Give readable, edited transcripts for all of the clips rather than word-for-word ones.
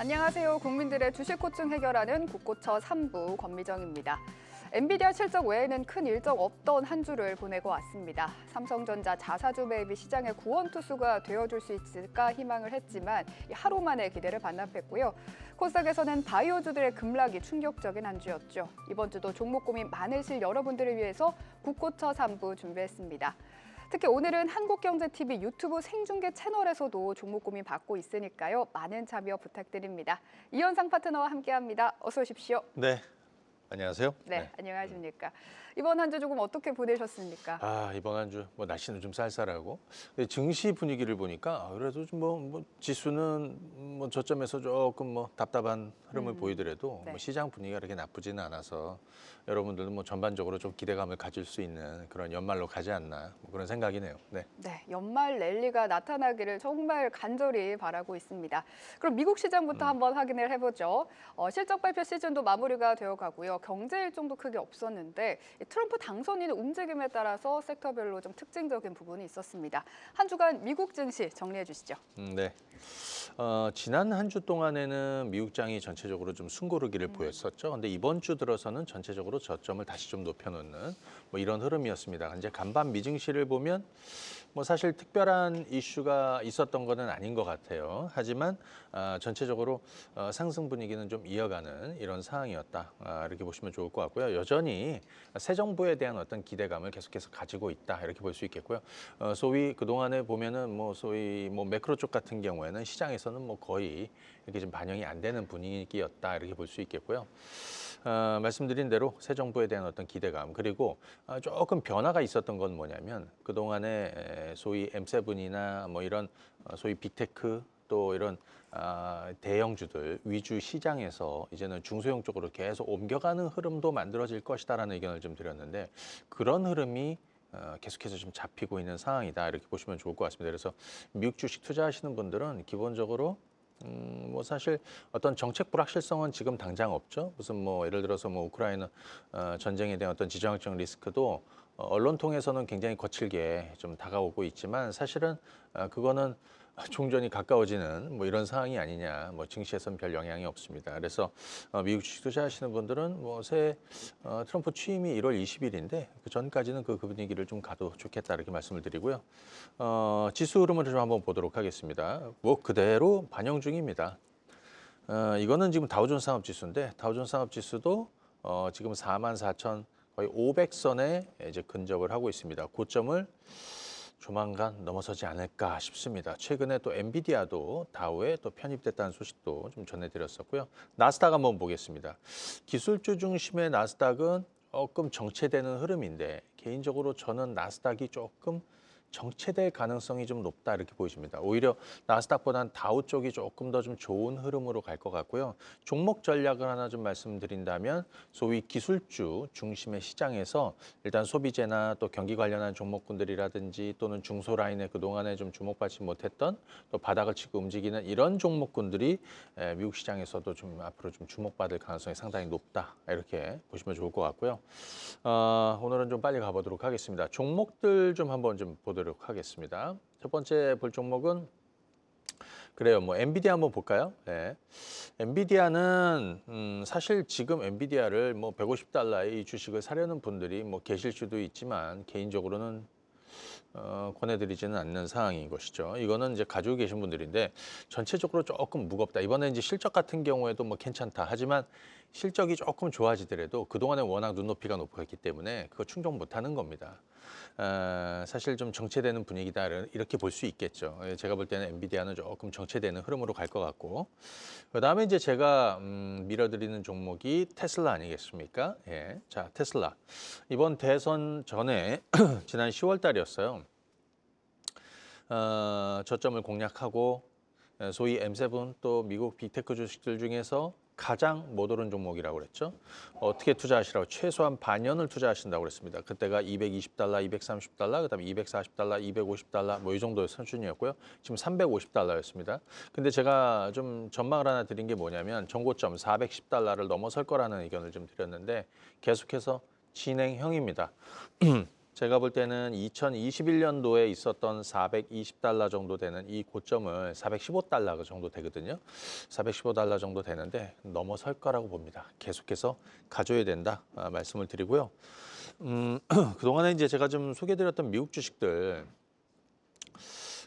안녕하세요. 국민들의 주식 고충 해결하는 국고처 3부 권미정입니다. 엔비디아 실적 외에는 큰 일정 없던 한 주를 보내고 왔습니다. 삼성전자 자사주 매입이 시장의 구원투수가 되어줄 수 있을까 희망을 했지만 하루 만에 기대를 반납했고요. 코스닥에서는 바이오주들의 급락이 충격적인 한 주였죠. 이번 주도 종목 고민 많으실 여러분들을 위해서 국고처 3부 준비했습니다. 특히 오늘은 한국경제TV 유튜브 생중계 채널에서도 종목 고민 받고 있으니까요. 많은 참여 부탁드립니다. 이현상 파트너와 함께합니다. 어서 오십시오. 네, 안녕하세요. 네, 안녕하십니까. 이번 한 주 조금 어떻게 보내셨습니까? 이번 한 주 날씨는 좀 쌀쌀하고 증시 분위기를 보니까 그래도 좀 지수는 저점에서 조금 답답한 흐름을 보이더라도 네. 시장 분위기가 그렇게 나쁘지는 않아서 여러분들도 전반적으로 좀 기대감을 가질 수 있는 그런 연말로 가지 않나 그런 생각이네요. 네. 네, 연말 랠리가 나타나기를 정말 간절히 바라고 있습니다. 그럼 미국 시장부터 한번 확인을 해보죠. 실적 발표 시즌도 마무리가 되어가고요. 경제 일정도 크게 없었는데 트럼프 당선인의 움직임에 따라서 섹터별로 좀 특징적인 부분이 있었습니다. 한 주간 미국 증시 정리해 주시죠. 네. 지난 한 주 동안에는 미국장이 전체적으로 좀 숨고르기를 보였었죠. 근데 이번 주 들어서는 전체적으로 저점을 다시 좀 높여놓는 이런 흐름이었습니다. 이제 간밤 미증시를 보면 사실 특별한 이슈가 있었던 거는 아닌 것 같아요. 하지만 전체적으로 상승 분위기는 좀 이어가는 이런 상황이었다. 이렇게 보시면 좋을 것 같고요. 여전히 새 정부에 대한 어떤 기대감을 계속해서 가지고 있다. 이렇게 볼 수 있겠고요. 소위 그동안에 보면은 소위 매크로 쪽 같은 경우에는 시장에서는 거의 이렇게 좀 반영이 안 되는 분위기였다. 이렇게 볼 수 있겠고요. 말씀드린 대로 새 정부에 대한 어떤 기대감 그리고 조금 변화가 있었던 건 뭐냐면 그동안에 소위 M7이나 이런 소위 빅테크 또 이런 대형주들 위주 시장에서 이제는 중소형 쪽으로 계속 옮겨가는 흐름도 만들어질 것이다라는 의견을 좀 드렸는데 그런 흐름이 계속해서 좀 잡히고 있는 상황이다 이렇게 보시면 좋을 것 같습니다. 그래서 미국 주식 투자하시는 분들은 기본적으로 사실 어떤 정책 불확실성은 지금 당장 없죠. 무슨 예를 들어서 우크라이나 전쟁에 대한 어떤 지정학적 리스크도 언론 통해서는 굉장히 거칠게 좀 다가오고 있지만 사실은 그거는 종전이 가까워지는 이런 상황이 아니냐. 증시에서는 별 영향이 없습니다. 그래서 미국 주식 투자하시는 분들은 새 트럼프 취임이 1월 20일인데 그 전까지는 그 분위기를 좀 가도 좋겠다 이렇게 말씀을 드리고요. 지수 흐름을 좀 한번 보도록 하겠습니다. 그대로 반영 중입니다. 이거는 지금 다우존스 산업지수인데 다우존스 산업지수도 지금 44,000 거의 500선에 이제 근접을 하고 있습니다. 고점을 조만간 넘어서지 않을까 싶습니다. 최근에 또 엔비디아도 다우에 또 편입됐다는 소식도 좀 전해드렸었고요. 나스닥 한번 보겠습니다. 기술주 중심의 나스닥은 조금 정체되는 흐름인데 개인적으로 저는 나스닥이 조금 정체될 가능성이 좀 높다 이렇게 보여집니다. 오히려 나스닥보다는 다우 쪽이 조금 더 좀 좋은 흐름으로 갈 것 같고요. 종목 전략을 하나 좀 말씀드린다면 소위 기술주 중심의 시장에서 일단 소비재나 또 경기 관련한 종목군들이라든지 또는 중소라인에 그동안에 좀 주목받지 못했던 또 바닥을 치고 움직이는 이런 종목군들이 미국 시장에서도 좀 앞으로 좀 주목받을 가능성이 상당히 높다 이렇게 보시면 좋을 것 같고요. 오늘은 좀 빨리 가보도록 하겠습니다. 종목들 좀 한번 좀 보도록 하겠습니다. 첫 번째 볼 종목은 그래요. 엔비디아 한번 볼까요? 네. 엔비디아는 사실 지금 엔비디아를 $150에 이 주식을 사려는 분들이 계실 수도 있지만 개인적으로는 권해드리지는 않는 상황인 것이죠. 이거는 이제 가지고 계신 분들인데 전체적으로 조금 무겁다. 이번에 이제 실적 같은 경우에도 괜찮다. 하지만 실적이 조금 좋아지더라도 그동안에 워낙 눈높이가 높았기 때문에 그거 충족 못하는 겁니다. 사실 좀 정체되는 분위기다 이렇게 볼 수 있겠죠. 제가 볼 때는 엔비디아는 조금 정체되는 흐름으로 갈 것 같고 그다음에 이제 제가 밀어드리는 종목이 테슬라 아니겠습니까? 예, 자 테슬라 이번 대선 전에 지난 10월 달이었어요. 저점을 공략하고 소위 M7 또 미국 빅테크 주식들 중에서 가장 못 오른 종목이라고 그랬죠. 어떻게 투자하시라고 최소한 반년을 투자하신다고 그랬습니다. 그때가 $220, $230, 그다음에 $240, $250 이 정도의 수준이었고요. 지금 $350였습니다. 근데 제가 좀 전망을 하나 드린 게 뭐냐면 전고점 $410를 넘어설 거라는 의견을 좀 드렸는데 계속해서 진행형입니다. 제가 볼 때는 2021년도에 있었던 420달러 정도 되는 이 고점을 415달러 정도 되거든요. 415달러 정도 되는데 넘어설 거라고 봅니다. 계속해서 가져야 된다 말씀을 드리고요. 그동안에 이제 제가 좀 소개드렸던 미국 주식들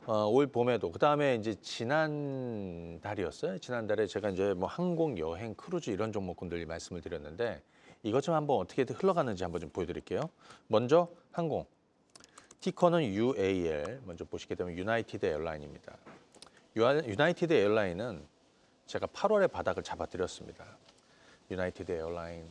올 봄에도 그다음에 이제 지난달이었어요. 지난달에 제가 이제 뭐 항공, 여행, 크루즈 이런 종목군들 말씀을 드렸는데 이것 좀 한번 어떻게 흘러가는지 한번 좀 보여드릴게요. 먼저 항공, 티커는 UAL 먼저 보시게 되면 유나이티드 에어라인입니다. 유나이티드 에어라인은 제가 8월에 바닥을 잡아드렸습니다. 유나이티드 에어라인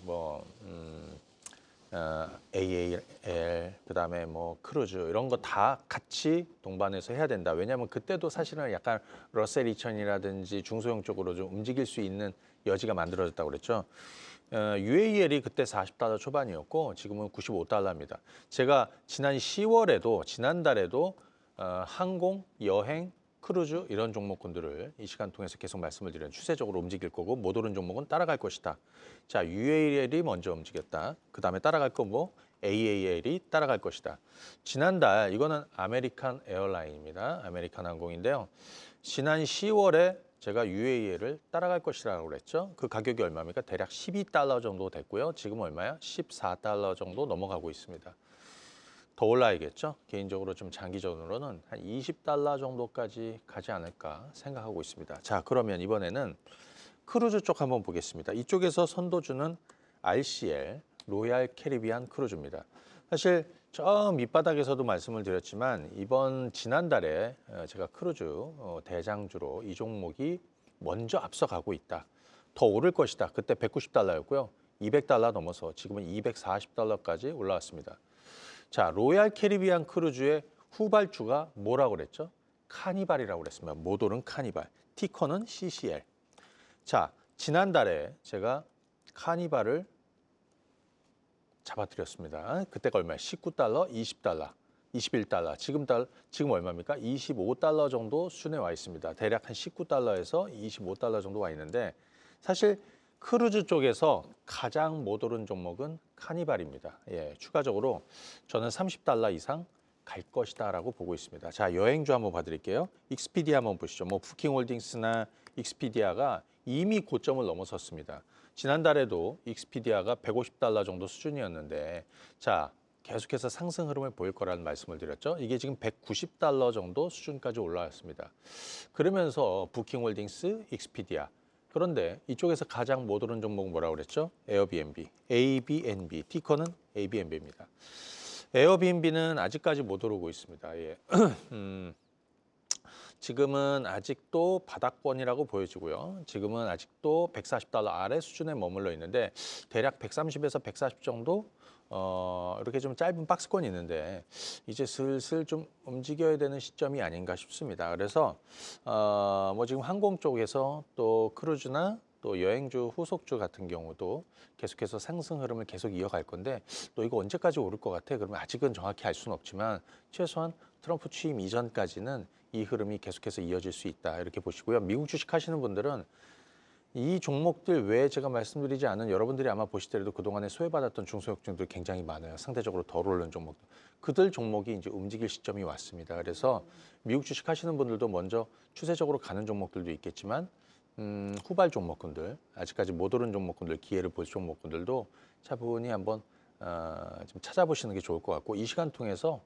AAL 그다음에 뭐 크루즈 이런 거 다 같이 동반해서 해야 된다. 왜냐하면 그때도 사실은 약간 러셀 2000이라든지 중소형 쪽으로 좀 움직일 수 있는 여지가 만들어졌다고 그랬죠. UAL이 그때 40달러 초반이었고 지금은 95달러입니다. 제가 지난 10월에도 지난달에도 항공, 여행, 크루즈 이런 종목군들을 이 시간 통해서 계속 말씀을 드리는 추세적으로 움직일 거고 못 오른 종목은 따라갈 것이다. 자, UAL이 먼저 움직였다. 그다음에 따라갈 거 뭐 AAL이 따라갈 것이다. 지난달 이거는 아메리칸 에어라인입니다. 아메리칸 항공인데요. 지난 10월에 제가 UAL을 따라갈 것이라고 그랬죠. 그 가격이 얼마입니까? 대략 12달러 정도 됐고요. 지금 얼마야? 14달러 정도 넘어가고 있습니다. 더 올라야겠죠. 개인적으로 좀 장기적으로는 한 20달러 정도까지 가지 않을까 생각하고 있습니다. 자, 그러면 이번에는 크루즈 쪽 한번 보겠습니다. 이쪽에서 선도주는 RCL, 로얄 캐리비안 크루즈입니다. 사실 저 밑바닥에서도 말씀을 드렸지만 지난달에 제가 크루즈 대장주로 이 종목이 먼저 앞서가고 있다. 더 오를 것이다. 그때 190달러였고요. 200달러 넘어서 지금은 240달러까지 올라왔습니다. 자, 로얄 캐리비안 크루즈의 후발주가 뭐라고 그랬죠? 카니발이라고 그랬습니다. 못 오른 카니발. 티커는 CCL. 자, 지난달에 제가 카니발을 잡아드렸습니다. 그때가 얼마예요? 19달러, 20달러, 21달러. 지금 얼마입니까? 25달러 정도 수준에 와 있습니다. 대략 한 19달러에서 25달러 정도 와 있는데 사실 크루즈 쪽에서 가장 못 오른 종목은 카니발입니다. 예, 추가적으로 저는 30달러 이상 갈 것이다라고 보고 있습니다. 자, 여행주 한번 봐드릴게요. 익스피디아 한번 보시죠. 뭐 부킹홀딩스나 익스피디아가 이미 고점을 넘어섰습니다. 지난달에도 익스피디아가 150달러 정도 수준이었는데 자, 계속해서 상승 흐름을 보일 거라는 말씀을 드렸죠. 이게 지금 190달러 정도 수준까지 올라왔습니다. 그러면서 부킹홀딩스, 익스피디아 그런데 이쪽에서 가장 못 오른 종목은 뭐라고 그랬죠? 에어비앤비, ABNB, 티커는 ABNB입니다. 에어비앤비는 아직까지 못 오르고 있습니다. 예. 지금은 아직도 바닥권이라고 보여지고요. 지금은 아직도 140달러 아래 수준에 머물러 있는데 대략 130에서 140 정도 이렇게 좀 짧은 박스권이 있는데 이제 슬슬 좀 움직여야 되는 시점이 아닌가 싶습니다. 그래서 뭐 지금 항공 쪽에서 또 크루즈나 또 여행주 후속주 같은 경우도 계속해서 상승 흐름을 계속 이어갈 건데 또 이거 언제까지 오를 것 같아? 그러면 아직은 정확히 알 수는 없지만 최소한 트럼프 취임 이전까지는 이 흐름이 계속해서 이어질 수 있다 이렇게 보시고요. 미국 주식 하시는 분들은 이 종목들 외에 제가 말씀드리지 않은 여러분들이 아마 보시더라도 그동안에 소외받았던 중소형주들 굉장히 많아요. 상대적으로 덜 오른 종목들. 그들 종목이 이제 움직일 시점이 왔습니다. 그래서 미국 주식 하시는 분들도 먼저 추세적으로 가는 종목들도 있겠지만 후발 종목군들, 아직까지 못 오른 종목군들, 기회를 볼 종목군들도 차분히 한번 좀 찾아보시는 게 좋을 것 같고 이 시간 통해서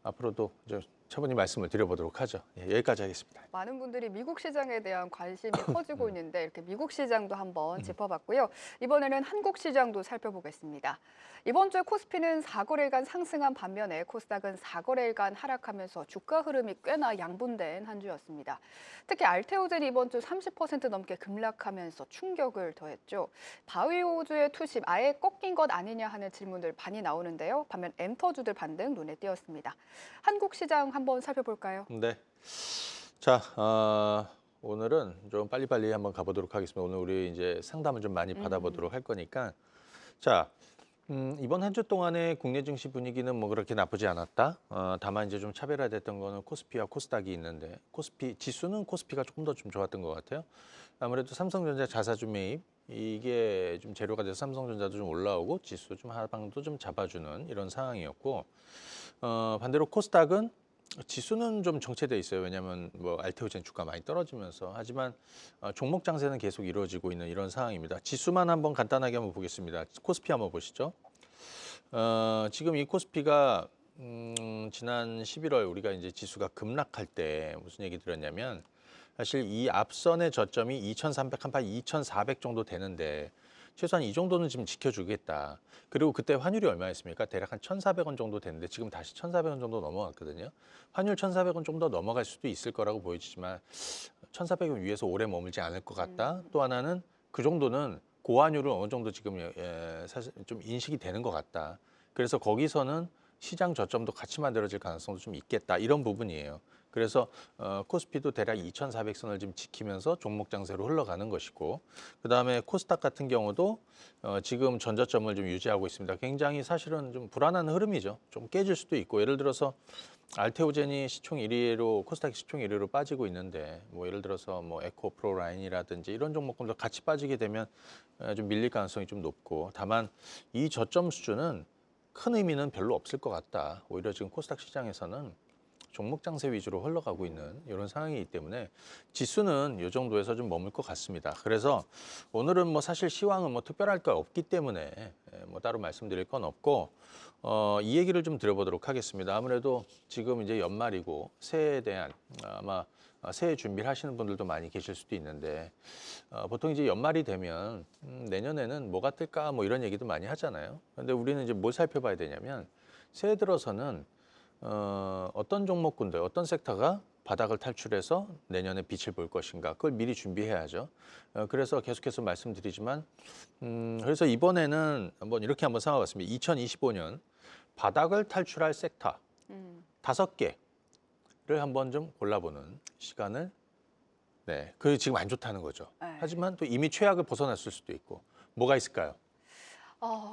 앞으로도 이제 차분히 말씀을 드려보도록 하죠. 예, 여기까지 하겠습니다. 많은 분들이 미국 시장에 대한 관심이 커지고 있는데 이렇게 미국 시장도 한번 짚어봤고요. 이번에는 한국 시장도 살펴보겠습니다. 이번 주에 코스피는 4거래일간 상승한 반면에 코스닥은 4거래일간 하락하면서 주가 흐름이 꽤나 양분된 한 주였습니다. 특히 알테오젠이 이번 주 30% 넘게 급락하면서 충격을 더했죠. 바이오주의 투심 아예 꺾인 것 아니냐 하는 질문들 많이 나오는데요. 반면 엔터주들 반등 눈에 띄었습니다. 한국 시장 한번 살펴볼까요? 네. 자, 오늘은 좀 빨리빨리 한번 가보도록 하겠습니다. 오늘 우리 이제 상담을 좀 많이 받아보도록 할 거니까. 자, 이번 한 주 동안의 국내 증시 분위기는 뭐 그렇게 나쁘지 않았다. 다만 이제 좀 차별화됐던 거는 코스피와 코스닥이 있는데 지수는 코스피가 조금 더 좀 좋았던 것 같아요. 아무래도 삼성전자 자사주 매입, 이게 좀 재료가 돼서 삼성전자도 좀 올라오고 지수 좀 하방도 좀 잡아주는 이런 상황이었고 반대로 코스닥은 지수는 좀 정체돼 있어요. 왜냐하면 뭐 알테오젠 주가 많이 떨어지면서 하지만 종목 장세는 계속 이루어지고 있는 이런 상황입니다. 지수만 한번 간단하게 한번 보겠습니다. 코스피 한번 보시죠. 지금 이 코스피가 지난 11월 우리가 이제 지수가 급락할 때 무슨 얘기 들었냐면 사실 이 앞선의 저점이 2,300, 2,400 정도 되는데 최소한 이 정도는 지금 지켜주겠다. 그리고 그때 환율이 얼마였습니까? 대략 한 1,400원 정도 됐는데 지금 다시 1,400원 정도 넘어갔거든요. 환율 1,400원 좀 더 넘어갈 수도 있을 거라고 보이지만 1,400원 위에서 오래 머물지 않을 것 같다. 또 하나는 그 정도는 고환율은 어느 정도 지금 사실 좀 인식이 되는 것 같다. 그래서 거기서는 시장 저점도 같이 만들어질 가능성도 좀 있겠다. 이런 부분이에요. 그래서 코스피도 대략 2,400선을 지금 지키면서 종목 장세로 흘러가는 것이고 그다음에 코스닥 같은 경우도 지금 전저점을 좀 유지하고 있습니다. 굉장히 사실은 좀 불안한 흐름이죠. 좀 깨질 수도 있고 예를 들어서 알테오젠이 시총 1위로 코스닥 시총 1위로 빠지고 있는데 뭐 예를 들어서 뭐 에코프로라인이라든지 이런 종목들도 같이 빠지게 되면 좀 밀릴 가능성이 좀 높고 다만 이 저점 수준은 큰 의미는 별로 없을 것 같다. 오히려 지금 코스닥 시장에서는 종목 장세 위주로 흘러가고 있는 이런 상황이기 때문에 지수는 이 정도에서 좀 머물 것 같습니다. 그래서 오늘은 뭐 사실 시황은 뭐 특별할 거 없기 때문에 뭐 따로 말씀드릴 건 없고 이 얘기를 좀 드려보도록 하겠습니다. 아무래도 지금 이제 연말이고 새해에 대한 아마 새해 준비를 하시는 분들도 많이 계실 수도 있는데 보통 이제 연말이 되면 내년에는 뭐가 뜰까 뭐 이런 얘기도 많이 하잖아요. 근데 우리는 이제 뭘 살펴봐야 되냐면 새해 들어서는 어떤 종목군들, 어떤 섹터가 바닥을 탈출해서 내년에 빛을 볼 것인가 그걸 미리 준비해야죠. 그래서 계속해서 말씀드리지만 그래서 이번에는 한번 삼아봤습니다. 2025년 바닥을 탈출할 섹터 5개를 한번 좀 골라보는 시간을 네, 그게 지금 안 좋다는 거죠. 네. 하지만 또 이미 최악을 벗어났을 수도 있고 뭐가 있을까요?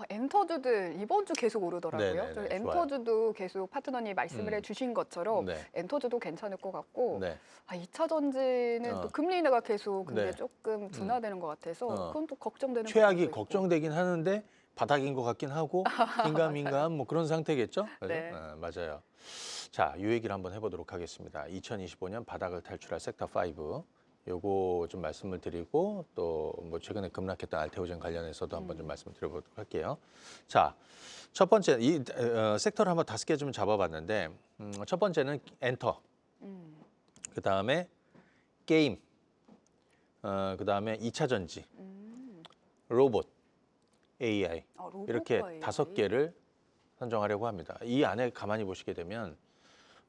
엔터주들 이번 주 계속 오르더라고요. 네네네, 그래서 좋아요. 엔터주도 계속 파트너님 말씀을 해주신 것처럼 네. 엔터주도 괜찮을 것 같고 네. 2차 전지는 또 금리 인하가 계속 근데 네. 조금 둔화되는 것 같아서 그건 또 걱정되는 최악이 부분도 있고. 걱정되긴 하는데 바닥인 것 같긴 하고 긴가민가한 뭐 그런 상태겠죠? 그죠? 네. 맞아요. 자, 이 얘기를 한번 해보도록 하겠습니다. 2025년 바닥을 탈출할 섹터 5. 요거 좀 말씀을 드리고 또 뭐 최근에 급락했던 알테오젠 관련해서도 한번 좀 말씀을 드려보도록 할게요. 자, 첫 번째 이 섹터를 한번 5개 좀 잡아봤는데 첫 번째는 엔터, 그 다음에 게임, 그 다음에 2차 전지, 로봇, AI 로봇과 이렇게 AI. 5개를 선정하려고 합니다. 이 안에 가만히 보시게 되면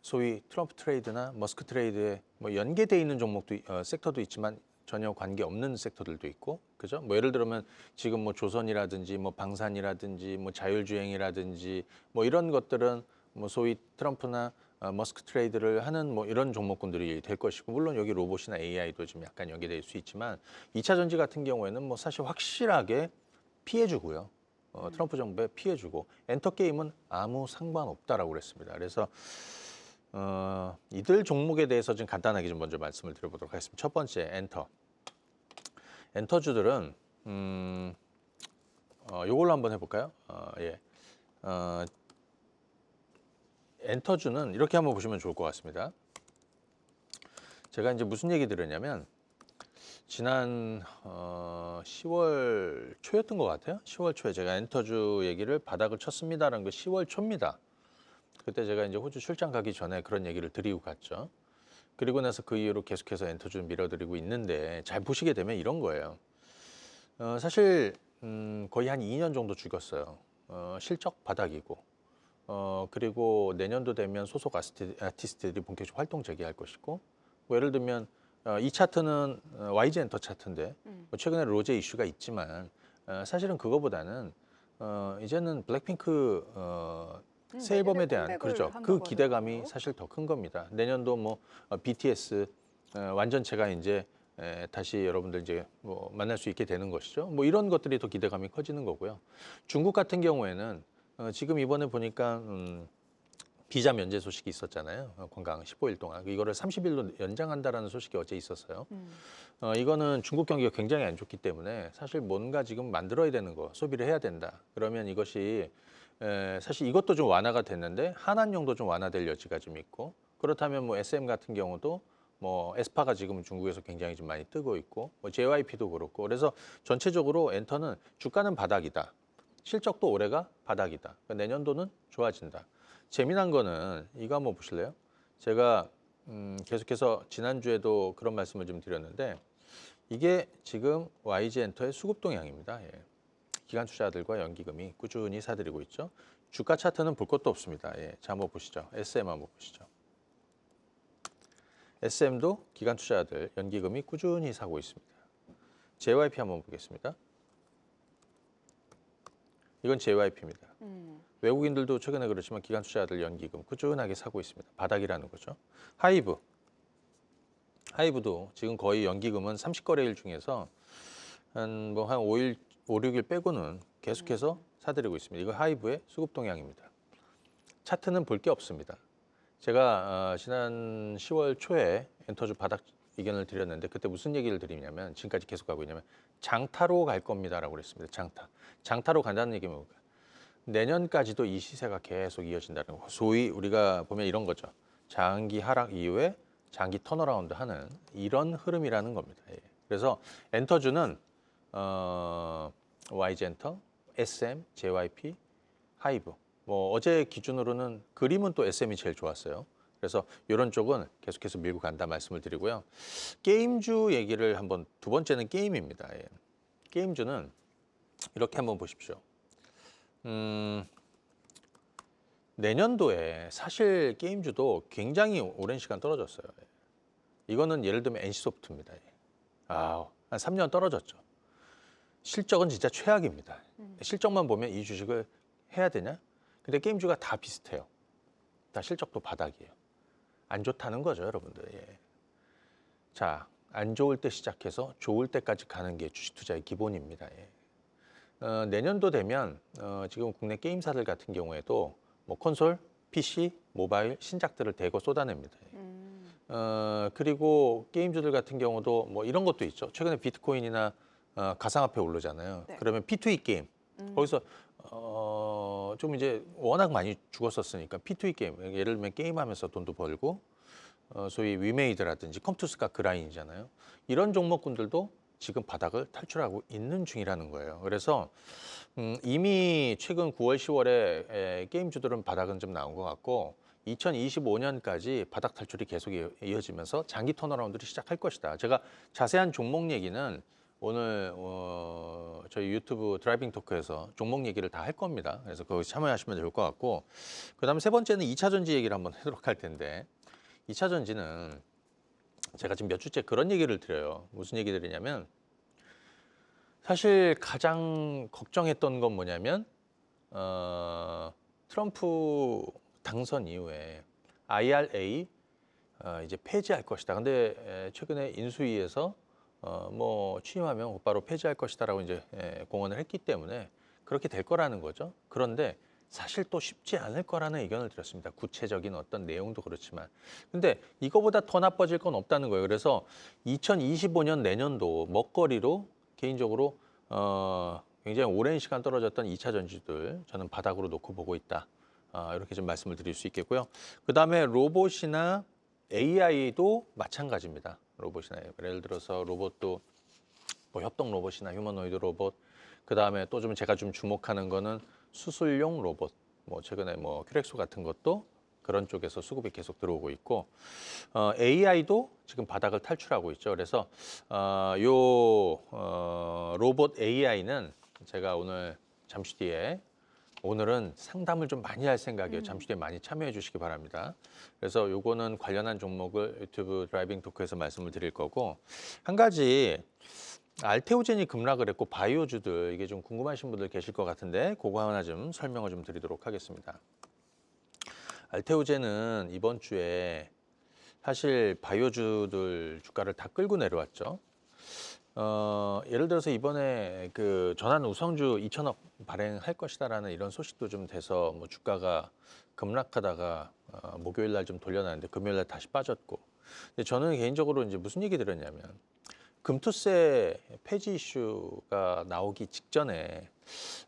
소위 트럼프 트레이드나 머스크 트레이드에 뭐 연계돼 있는 종목도 섹터도 있지만 전혀 관계 없는 섹터들도 있고, 그죠? 뭐 예를 들면 지금 뭐 조선이라든지 뭐 방산이라든지 뭐 자율주행이라든지 뭐 이런 것들은 뭐 소위 트럼프나 머스크 트레이드를 하는 뭐 이런 종목군들이 될 것이고, 물론 여기 로봇이나 AI도 좀 약간 연계될 수 있지만 2차 전지 같은 경우에는 뭐 사실 확실하게 피해주고요. 트럼프 정부에 피해주고 엔터 게임은 아무 상관없다라고 그랬습니다. 그래서 이들 종목에 대해서 좀 간단하게 좀 먼저 말씀을 드려보도록 하겠습니다. 첫 번째 엔터. 엔터주들은 요걸로 한번 해볼까요? 예. 엔터주는 이렇게 한번 보시면 좋을 것 같습니다. 제가 이제 무슨 얘기 들었냐면 지난 10월 초였던 것 같아요. 10월 초에 제가 엔터주 얘기를 바닥을 쳤습니다라는 거 10월 초입니다. 그때 제가 이제 호주 출장 가기 전에 그런 얘기를 드리고 갔죠. 그리고 나서 그 이후로 계속해서 엔터주를 밀어드리고 있는데 잘 보시게 되면 이런 거예요. 사실 거의 한 2년 정도 죽였어요. 실적 바닥이고 그리고 내년도 되면 소속 아티스트들이 본격적으로 활동 재개할 것이고 뭐 예를 들면 이 차트는 YG 엔터 차트인데 뭐 최근에 로제 이슈가 있지만 사실은 그거보다는 이제는 블랙핑크 새 앨범에 대한 그렇죠. 그 기대감이 하더라고요. 사실 더 큰 겁니다. 내년도 뭐 BTS 완전체가 이제 다시 여러분들 이제 뭐 만날 수 있게 되는 것이죠. 뭐 이런 것들이 더 기대감이 커지는 거고요. 중국 같은 경우에는 지금 이번에 보니까 비자 면제 소식이 있었잖아요. 관광 15일 동안. 이거를 30일로 연장한다라는 소식이 어제 있었어요. 이거는 중국 경기가 굉장히 안 좋기 때문에 사실 뭔가 지금 만들어야 되는 거, 소비를 해야 된다. 그러면 이것이 사실 이것도 좀 완화가 됐는데 한한용도 좀 완화될 여지가 좀 있고 그렇다면 뭐 SM 같은 경우도 뭐 에스파가 지금 중국에서 굉장히 좀 많이 뜨고 있고 뭐 JYP도 그렇고 그래서 전체적으로 엔터는 주가는 바닥이다. 실적도 올해가 바닥이다. 그러니까 내년도는 좋아진다. 재미난 거는 이거 한번 보실래요? 제가 계속해서 지난주에도 그런 말씀을 좀 드렸는데 이게 지금 YG 엔터의 수급 동향입니다. 예. 기관 투자들과 연기금이 꾸준히 사들이고 있죠. 주가 차트는 볼 것도 없습니다. 예. 자, 한번 보시죠. SM 한번 보시죠. SM도 기관 투자들 연기금이 꾸준히 사고 있습니다. JYP 한번 보겠습니다. 이건 JYP입니다. 외국인들도 최근에 그렇지만 기관 투자들 연기금 꾸준하게 사고 있습니다. 바닥이라는 거죠. 하이브도 지금 거의 연기금은 30거래일 중에서 한 5일, 5, 6일 빼고는 계속해서 사들이고 있습니다. 이거 하이브의 수급 동향입니다. 차트는 볼 게 없습니다. 제가 지난 10월 초에 엔터주 바닥 의견을 드렸는데 그때 무슨 얘기를 드리냐면 지금까지 계속 가고 있냐면 장타로 갈 겁니다라고 그랬습니다. 장타로 간다는 얘기는 뭘까요? 내년까지도 이 시세가 계속 이어진다는 거. 소위 우리가 보면 이런 거죠. 장기 하락 이후에 장기 턴어라운드 하는 이런 흐름이라는 겁니다. 예. 그래서 엔터주는 YG엔터, SM, JYP, 하이브. 뭐 어제 기준으로는 그림은 또 SM이 제일 좋았어요. 그래서 이런 쪽은 계속해서 밀고 간다 말씀을 드리고요. 게임주 얘기를 한번 두 번째는 게임입니다. 예. 게임주는 이렇게 한번 보십시오. 내년도에 사실 게임주도 굉장히 오랜 시간 떨어졌어요. 이거는 예를 들면 NC소프트입니다. 한 3년 떨어졌죠. 실적은 진짜 최악입니다. 실적만 보면 이 주식을 해야 되냐? 근데 게임주가 다 비슷해요. 다 실적도 바닥이에요. 안 좋다는 거죠, 여러분들. 예. 자, 안 좋을 때 시작해서 좋을 때까지 가는 게 주식 투자의 기본입니다. 예. 내년도 되면 지금 국내 게임사들 같은 경우에도 뭐 콘솔, PC, 모바일 신작들을 대거 쏟아냅니다. 그리고 게임주들 같은 경우도 뭐 이런 것도 있죠. 최근에 비트코인이나 가상화폐 오르잖아요. 네. 그러면 P2E 게임 거기서 좀 이제 워낙 많이 죽었었으니까 P2E 게임 예를 들면 게임하면서 돈도 벌고 소위 위메이드라든지 컴투스가 그라인이잖아요. 이런 종목군들도 지금 바닥을 탈출하고 있는 중이라는 거예요. 그래서 이미 최근 9월, 10월에 게임주들은 바닥은 좀 나온 것 같고 2025년까지 바닥 탈출이 계속 이어지면서 장기 턴어라운드를 시작할 것이다. 제가 자세한 종목 얘기는 오늘 저희 유튜브 드라이빙 토크에서 종목 얘기를 다 할 겁니다. 그래서 거기 참여하시면 좋을 것 같고 그다음에 세 번째는 2차 전지 얘기를 한번 하도록 할 텐데 2차 전지는 제가 지금 몇 주째 그런 얘기를 드려요. 무슨 얘기 드리냐면 사실 가장 걱정했던 건 뭐냐면 트럼프 당선 이후에 IRA 이제 폐지할 것이다. 근데 최근에 인수위에서 뭐 취임하면 곧바로 폐지할 것이다라고 이제 공언을 했기 때문에 그렇게 될 거라는 거죠. 그런데 사실 또 쉽지 않을 거라는 의견을 드렸습니다. 구체적인 어떤 내용도 그렇지만. 근데 이거보다 더 나빠질 건 없다는 거예요. 그래서 2025년 내년도 먹거리로 개인적으로 굉장히 오랜 시간 떨어졌던 2차 전지들 저는 바닥으로 놓고 보고 있다. 이렇게 좀 말씀을 드릴 수 있겠고요. 그다음에 로봇이나 AI도 마찬가지입니다. 로봇이나 예를 들어서 로봇도 뭐 협동 로봇이나 휴머노이드 로봇 그다음에 또 좀 제가 좀 주목하는 거는 수술용 로봇 뭐 최근에 뭐 큐렉소 같은 것도 그런 쪽에서 수급이 계속 들어오고 있고 AI도 지금 바닥을 탈출하고 있죠. 그래서 로봇 AI는 제가 오늘 잠시 뒤에 오늘은 상담을 좀 많이 할 생각이에요. 잠시 뒤에 많이 참여해 주시기 바랍니다. 그래서 요거는 관련한 종목을 유튜브 드라이빙 토크에서 말씀을 드릴 거고 한 가지 알테오젠이 급락을 했고 바이오주들 이게 좀 궁금하신 분들 계실 것 같은데 그거 하나 좀 설명을 좀 드리도록 하겠습니다. 알테오젠은 이번 주에 사실 바이오주들 주가를 다 끌고 내려왔죠. 예를 들어서 이번에 그 전환 우성주 2천억 발행할 것이다라는 이런 소식도 좀 돼서 뭐 주가가 급락하다가 목요일 날 좀 돌려놨는데 금요일 날 다시 빠졌고. 근데 저는 개인적으로 이제 무슨 얘기 들었냐면 금투세 폐지 이슈가 나오기 직전에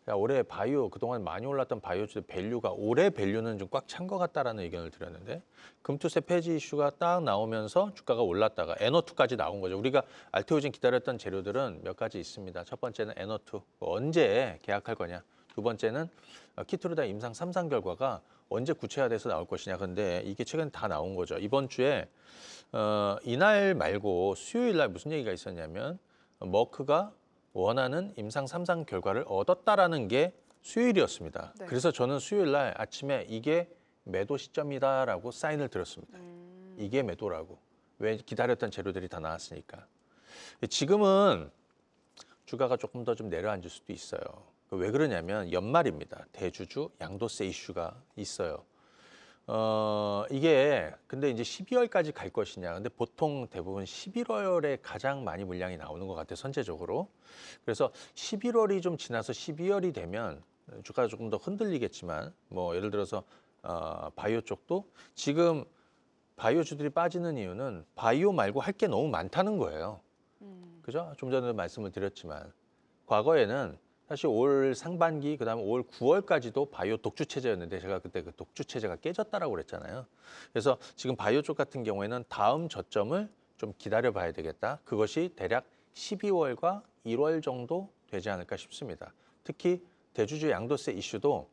야, 올해 바이오 그동안 많이 올랐던 바이오주의 밸류가 올해 밸류는 좀 꽉 찬 것 같다라는 의견을 드렸는데 금투세 폐지 이슈가 딱 나오면서 주가가 올랐다가 NO2까지 나온 거죠. 우리가 알테오진 기다렸던 재료들은 몇 가지 있습니다. 첫 번째는 NO2 언제 계약할 거냐. 두 번째는 키트루다 임상 3상 결과가 언제 구체화돼서 나올 것이냐. 근데 이게 최근에 다 나온 거죠. 이번 주에 이날 말고 수요일 날 무슨 얘기가 있었냐면 머크가 원하는 임상 3상 결과를 얻었다라는 게 수요일이었습니다. 네. 그래서 저는 수요일 날 아침에 이게 매도 시점이다라고 사인을 드렸습니다. 이게 매도라고. 왜 기다렸던 재료들이 다 나왔으니까. 지금은 주가가 조금 더 좀 내려앉을 수도 있어요. 왜 그러냐면 연말입니다. 대주주 양도세 이슈가 있어요. 이게 근데 이제 12월까지 갈 것이냐. 근데 보통 대부분 11월에 가장 많이 물량이 나오는 것 같아요. 선제적으로. 그래서 11월이 좀 지나서 12월이 되면 주가가 조금 더 흔들리겠지만 뭐 예를 들어서 바이오 쪽도 지금 바이오주들이 빠지는 이유는 바이오 말고 할 게 너무 많다는 거예요. 그죠? 좀 전에 말씀을 드렸지만 과거에는 사실 올 상반기 그다음에 올 9월까지도 바이오 독주 체제였는데 제가 그때 그 독주 체제가 깨졌다라고 그랬잖아요. 그래서 지금 바이오 쪽 같은 경우에는 다음 저점을 좀 기다려 봐야 되겠다. 그것이 대략 12월과 1월 정도 되지 않을까 싶습니다. 특히 대주주 양도세 이슈도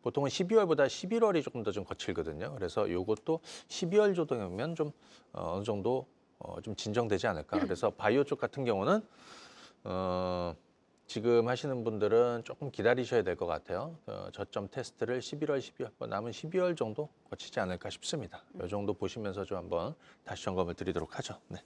보통은 12월보다 11월이 조금 더 좀 거칠거든요. 그래서 이것도 12월 정도 되면 좀 어느 정도 좀 진정되지 않을까. 그래서 바이오 쪽 같은 경우는 지금 하시는 분들은 조금 기다리셔야 될 것 같아요. 저점 테스트를 11월, 12월, 남은 12월 정도 거치지 않을까 싶습니다. 이 정도 보시면서 좀 한번 다시 점검을 드리도록 하죠. 네.